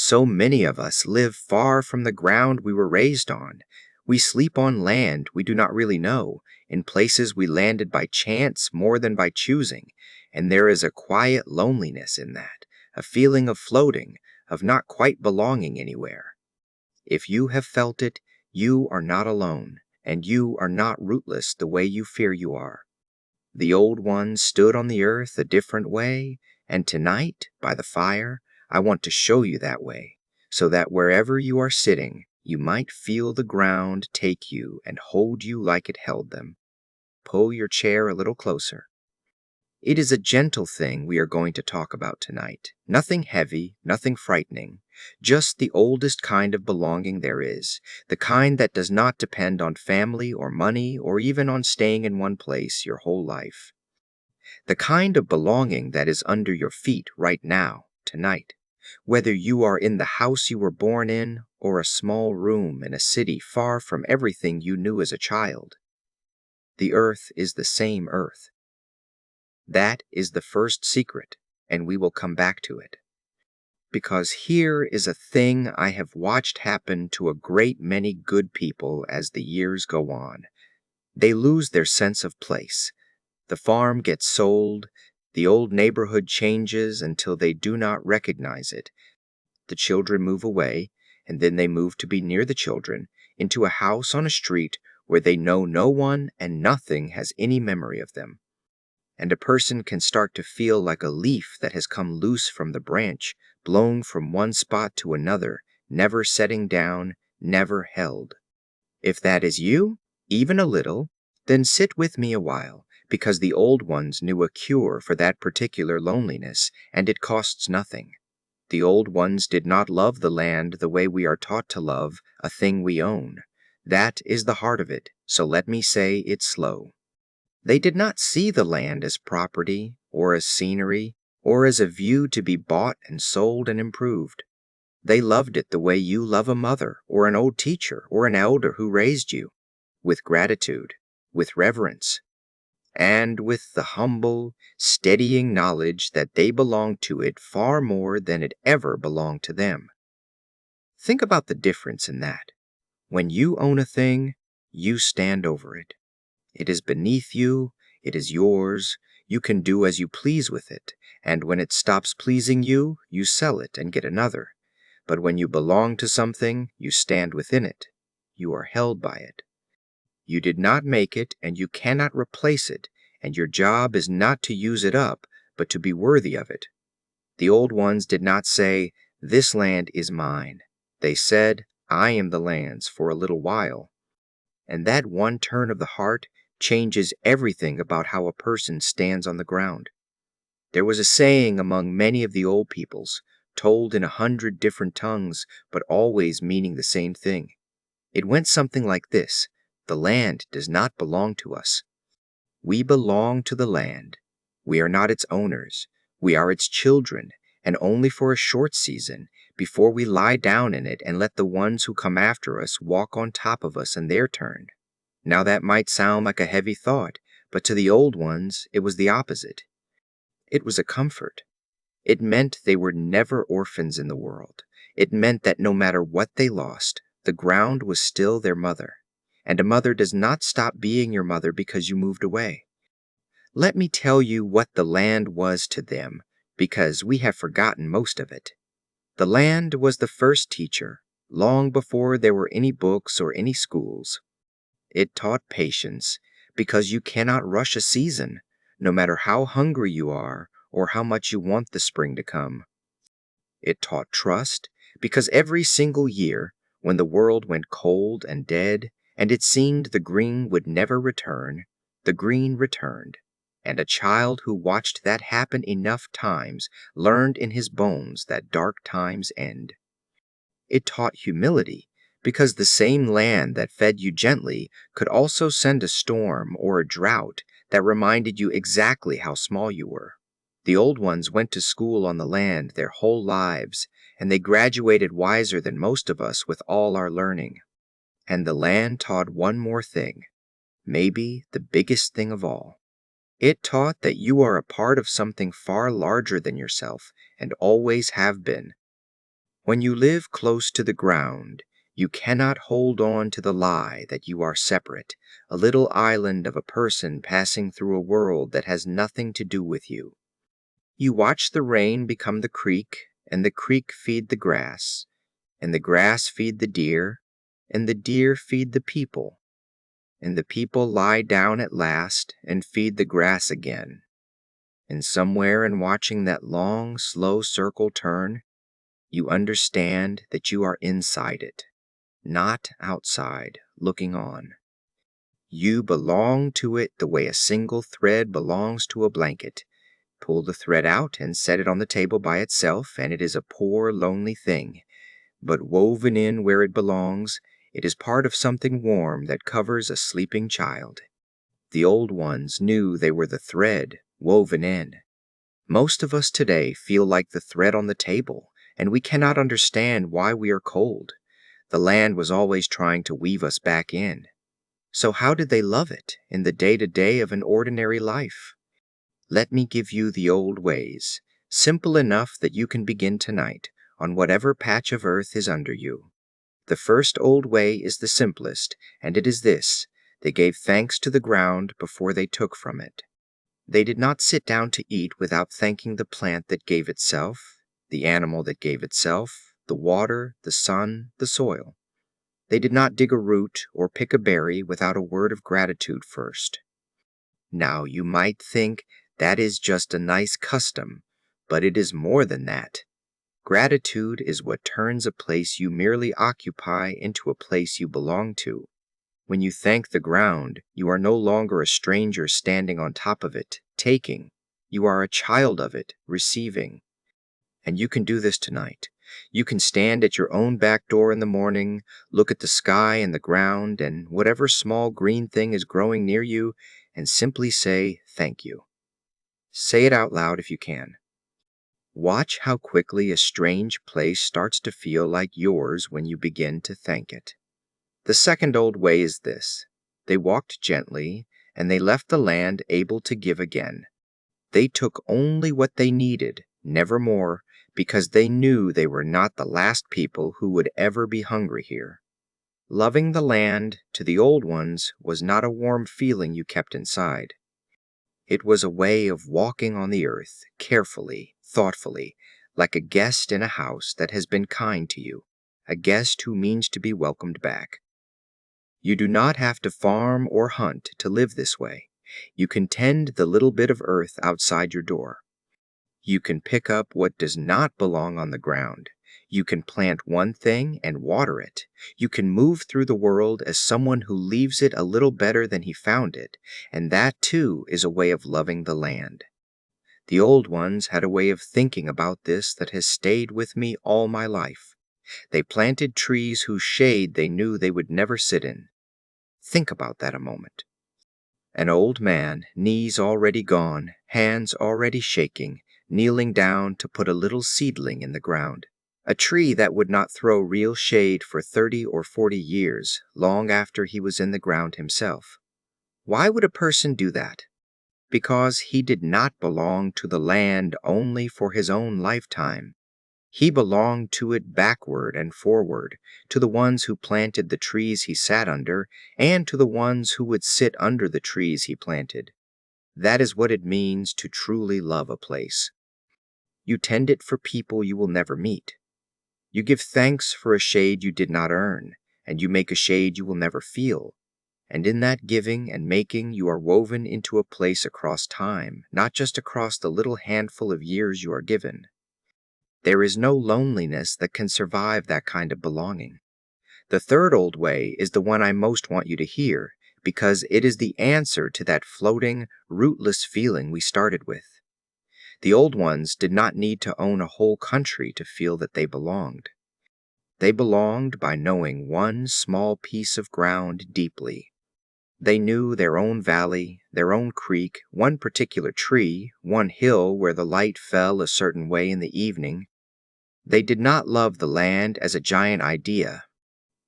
So many of us live far from the ground we were raised on. We sleep on land we do not really know, in places we landed by chance more than by choosing, and there is a quiet loneliness in that, a feeling of floating, of not quite belonging anywhere. If you have felt it, you are not alone, and you are not rootless the way you fear you are. The old ones stood on the earth a different way, and tonight, by the fire, I want to show you that way, so that wherever you are sitting, you might feel the ground take you and hold you like it held them. Pull your chair a little closer. It is a gentle thing we are going to talk about tonight. Nothing heavy, nothing frightening. Just the oldest kind of belonging there is, the kind that does not depend on family or money or even on staying in one place your whole life. The kind of belonging that is under your feet right now, tonight. Whether you are in the house you were born in or a small room in a city far from everything you knew as a child. The earth is the same earth. That is the first secret, and we will come back to it. Because here is a thing I have watched happen to a great many good people as the years go on. They lose their sense of place. The farm gets sold, the old neighborhood changes until they do not recognize it. The children move away, and then they move to be near the children, into a house on a street where they know no one and nothing has any memory of them. And a person can start to feel like a leaf that has come loose from the branch, blown from one spot to another, never setting down, never held. If that is you, even a little, then sit with me a while, because the old ones knew a cure for that particular loneliness, and it costs nothing. The old ones did not love the land the way we are taught to love a thing we own. That is the heart of it, so let me say it slow. They did not see the land as property, or as scenery, or as a view to be bought and sold and improved. They loved it the way you love a mother, or an old teacher, or an elder who raised you, with gratitude, with reverence, and with the humble, steadying knowledge that they belonged to it far more than it ever belonged to them. Think about the difference in that. When you own a thing, you stand over it. It is beneath you, it is yours, you can do as you please with it, and when it stops pleasing you, you sell it and get another. But when you belong to something, you stand within it. You are held by it. You did not make it, and you cannot replace it, and your job is not to use it up, but to be worthy of it. The old ones did not say, "This land is mine." They said, "I am the land's for a little while." And that one turn of the heart changes everything about how a person stands on the ground. There was a saying among many of the old peoples, told in 100 different tongues, but always meaning the same thing. It went something like this: the land does not belong to us. We belong to the land. We are not its owners. We are its children, and only for a short season, before we lie down in it and let the ones who come after us walk on top of us in their turn. Now that might sound like a heavy thought, but to the old ones it was the opposite. It was a comfort. It meant they were never orphans in the world. It meant that no matter what they lost, the ground was still their mother. And a mother does not stop being your mother because you moved away. Let me tell you what the land was to them, because we have forgotten most of it. The land was the first teacher, long before there were any books or any schools. It taught patience, because you cannot rush a season, no matter how hungry you are or how much you want the spring to come. It taught trust, because every single year, when the world went cold and dead, and it seemed the green would never return, the green returned, and a child who watched that happen enough times learned in his bones that dark times end. It taught humility, because the same land that fed you gently could also send a storm or a drought that reminded you exactly how small you were. The old ones went to school on the land their whole lives, and they graduated wiser than most of us with all our learning. And the land taught one more thing, maybe the biggest thing of all. It taught that you are a part of something far larger than yourself, and always have been. When you live close to the ground, you cannot hold on to the lie that you are separate, a little island of a person passing through a world that has nothing to do with you. You watch the rain become the creek, and the creek feed the grass, and the grass feed the deer, and the deer feed the people, and the people lie down at last and feed the grass again. And somewhere in watching that long, slow circle turn, you understand that you are inside it, not outside, looking on. You belong to it the way a single thread belongs to a blanket. Pull the thread out and set it on the table by itself, and it is a poor, lonely thing. But woven in where it belongs, it is part of something warm that covers a sleeping child. The old ones knew they were the thread woven in. Most of us today feel like the thread on the table, and we cannot understand why we are cold. The land was always trying to weave us back in. So how did they love it in the day-to-day of an ordinary life? Let me give you the old ways, simple enough that you can begin tonight, on whatever patch of earth is under you. The first old way is the simplest, and it is this: they gave thanks to the ground before they took from it. They did not sit down to eat without thanking the plant that gave itself, the animal that gave itself, the water, the sun, the soil. They did not dig a root or pick a berry without a word of gratitude first. Now you might think that is just a nice custom, but it is more than that. Gratitude is what turns a place you merely occupy into a place you belong to. When you thank the ground, you are no longer a stranger standing on top of it, taking. You are a child of it, receiving. And you can do this tonight. You can stand at your own back door in the morning, look at the sky and the ground and whatever small green thing is growing near you, and simply say, "Thank you." Say it out loud if you can. Watch how quickly a strange place starts to feel like yours when you begin to thank it. The second old way is this: they walked gently, and they left the land able to give again. They took only what they needed, never more, because they knew they were not the last people who would ever be hungry here. Loving the land, to the old ones, was not a warm feeling you kept inside. It was a way of walking on the earth, carefully, thoughtfully, like a guest in a house that has been kind to you, a guest who means to be welcomed back. You do not have to farm or hunt to live this way. You can tend the little bit of earth outside your door. You can pick up what does not belong on the ground. You can plant one thing and water it. You can move through the world as someone who leaves it a little better than he found it, and that too is a way of loving the land. The old ones had a way of thinking about this that has stayed with me all my life. They planted trees whose shade they knew they would never sit in. Think about that a moment. An old man, knees already gone, hands already shaking, kneeling down to put a little seedling in the ground. A tree that would not throw real shade for 30 or 40 years, long after he was in the ground himself. Why would a person do that? Because he did not belong to the land only for his own lifetime. He belonged to it backward and forward, to the ones who planted the trees he sat under, and to the ones who would sit under the trees he planted. That is what it means to truly love a place. You tend it for people you will never meet. You give thanks for a shade you did not earn, and you make a shade you will never feel. And in that giving and making, you are woven into a place across time, not just across the little handful of years you are given. There is no loneliness that can survive that kind of belonging. The third old way is the one I most want you to hear, because it is the answer to that floating, rootless feeling we started with. The old ones did not need to own a whole country to feel that they belonged. They belonged by knowing one small piece of ground deeply. They knew their own valley, their own creek, one particular tree, one hill where the light fell a certain way in the evening. They did not love the land as a giant idea.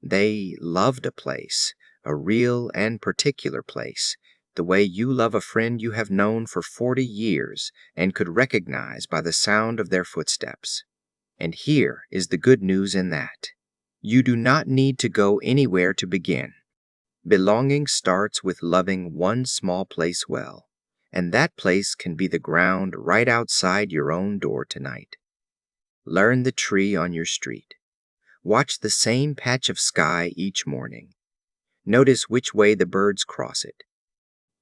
They loved a place, a real and particular place, the way you love a friend you have known for 40 years and could recognize by the sound of their footsteps. And here is the good news in that. You do not need to go anywhere to begin. Belonging starts with loving one small place well, and that place can be the ground right outside your own door tonight. Learn the tree on your street. Watch the same patch of sky each morning. Notice which way the birds cross it.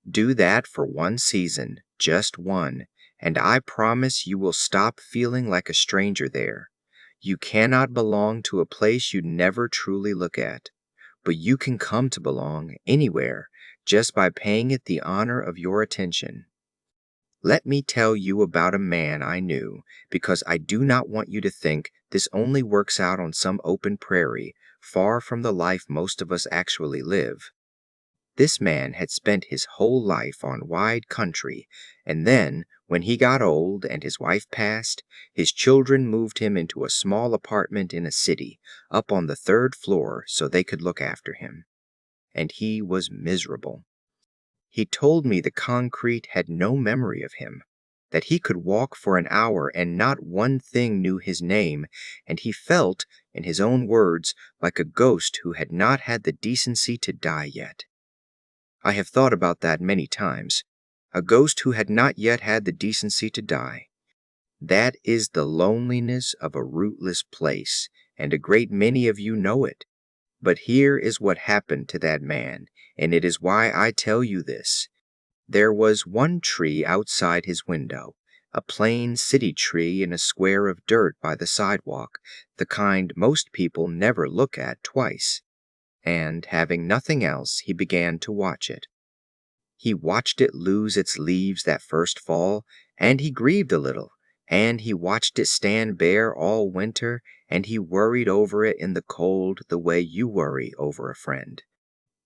Do that for one season, just one, and I promise you will stop feeling like a stranger there. You cannot belong to a place you never truly look at, but you can come to belong anywhere just by paying it the honor of your attention. Let me tell you about a man I knew, because I do not want you to think this only works out on some open prairie, far from the life most of us actually live. This man had spent his whole life on wide country, and then, when he got old and his wife passed, his children moved him into a small apartment in a city, up on the third floor so they could look after him. And he was miserable. He told me the concrete had no memory of him, that he could walk for an hour and not one thing knew his name, and he felt, in his own words, like a ghost who had not had the decency to die yet. I have thought about that many times. A ghost who had not yet had the decency to die. That is the loneliness of a rootless place, and a great many of you know it. But here is what happened to that man, and it is why I tell you this. There was one tree outside his window, a plain city tree in a square of dirt by the sidewalk, the kind most people never look at twice. And, having nothing else, he began to watch it. He watched it lose its leaves that first fall, and he grieved a little, and he watched it stand bare all winter, and he worried over it in the cold the way you worry over a friend.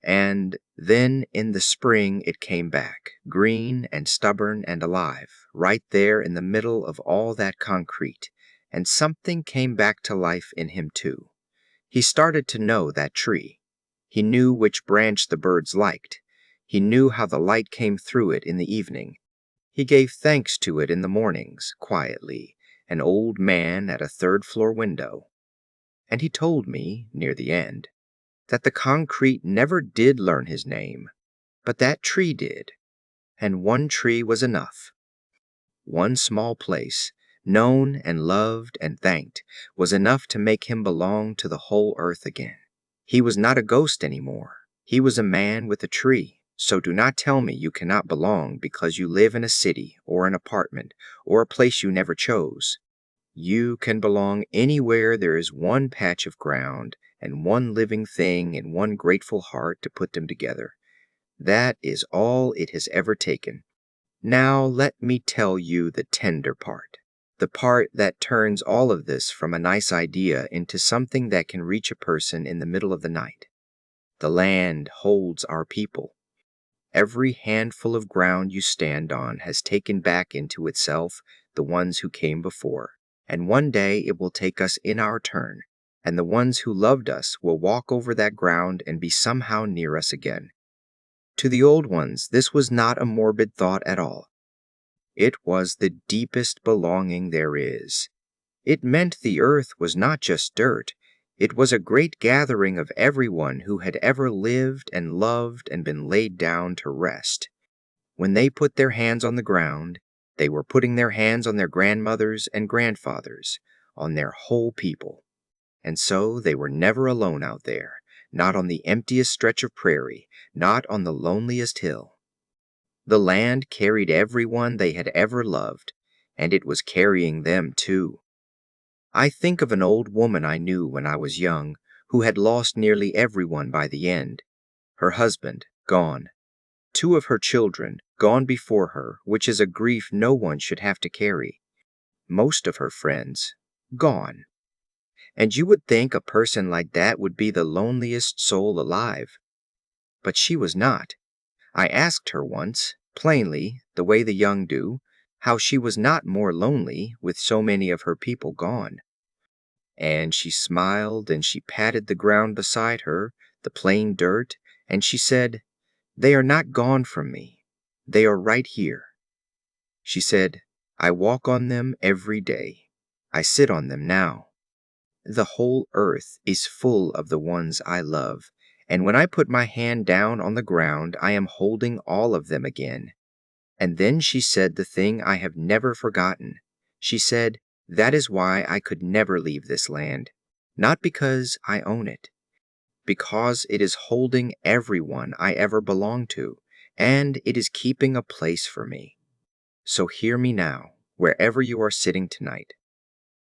And then in the spring it came back, green and stubborn and alive, right there in the middle of all that concrete, and something came back to life in him too. He started to know that tree. He knew which branch the birds liked. He knew how the light came through it in the evening. He gave thanks to it in the mornings, quietly, an old man at a third-floor window. And he told me, near the end, that the concrete never did learn his name, but that tree did. And one tree was enough. One small place, known and loved and thanked, was enough to make him belong to the whole earth again. He was not a ghost anymore. He was a man with a tree. So do not tell me you cannot belong because you live in a city or an apartment or a place you never chose. You can belong anywhere there is one patch of ground and one living thing and one grateful heart to put them together. That is all it has ever taken. Now let me tell you the tender part. The part that turns all of this from a nice idea into something that can reach a person in the middle of the night. The land holds our people. Every handful of ground you stand on has taken back into itself the ones who came before, and one day it will take us in our turn, and the ones who loved us will walk over that ground and be somehow near us again. To the old ones, this was not a morbid thought at all. It was the deepest belonging there is. It meant the earth was not just dirt. It was a great gathering of everyone who had ever lived and loved and been laid down to rest. When they put their hands on the ground, they were putting their hands on their grandmothers and grandfathers, on their whole people. And so they were never alone out there, not on the emptiest stretch of prairie, not on the loneliest hill. The land carried everyone they had ever loved, and it was carrying them too. I think of an old woman I knew when I was young, who had lost nearly everyone by the end. Her husband, gone. 2 of her children, gone before her, which is a grief no one should have to carry. Most of her friends, gone. And you would think a person like that would be the loneliest soul alive. But she was not. I asked her once, plainly, the way the young do, how she was not more lonely with so many of her people gone. And she smiled and she patted the ground beside her, the plain dirt, and she said, "They are not gone from me. They are right here." She said, "I walk on them every day." I sit on them now. The whole earth is full of the ones I love, and when I put my hand down on the ground, I am holding all of them again. And then she said the thing I have never forgotten. She said, "That is why I could never leave this land. Not because I own it, because it is holding everyone I ever belonged to, and it is keeping a place for me." So hear me now, wherever you are sitting tonight.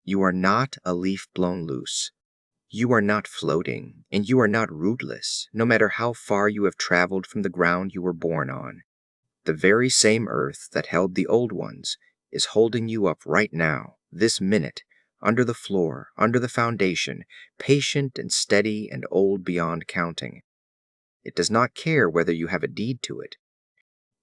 You are not a leaf blown loose. You are not floating, and you are not rootless, no matter how far you have traveled from the ground you were born on. The very same earth that held the old ones is holding you up right now, this minute, under the floor, under the foundation, patient and steady and old beyond counting. It does not care whether you have a deed to it.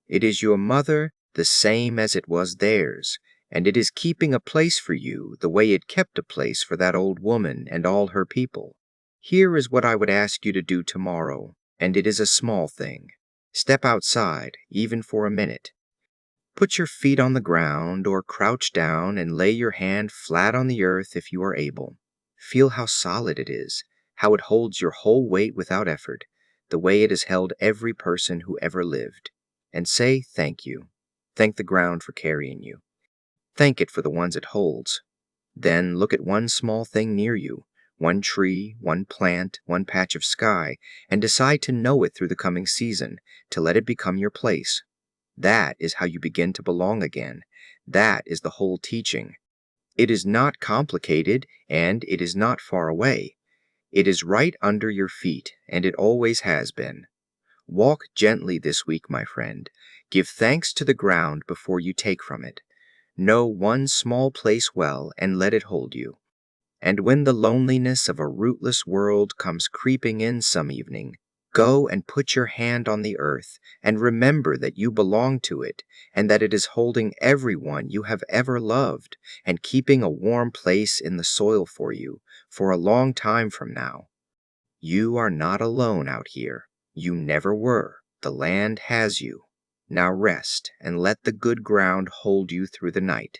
It is your mother the same as it was theirs, and it is keeping a place for you the way it kept a place for that old woman and all her people. Here is what I would ask you to do tomorrow, and it is a small thing. Step outside, even for a minute. Put your feet on the ground or crouch down and lay your hand flat on the earth if you are able. Feel how solid it is, how it holds your whole weight without effort, the way it has held every person who ever lived. And say thank you. Thank the ground for carrying you. Thank it for the ones it holds. Then look at one small thing near you, one tree, one plant, one patch of sky, and decide to know it through the coming season, to let it become your place. That is how you begin to belong again. That is the whole teaching. It is not complicated, and it is not far away. It is right under your feet, and it always has been. Walk gently this week, my friend. Give thanks to the ground before you take from it. Know one small place well, and let it hold you. And when the loneliness of a rootless world comes creeping in some evening, go and put your hand on the earth, and remember that you belong to it, and that it is holding everyone you have ever loved, and keeping a warm place in the soil for you, for a long time from now. You are not alone out here. You never were. The land has you. Now rest, and let the good ground hold you through the night.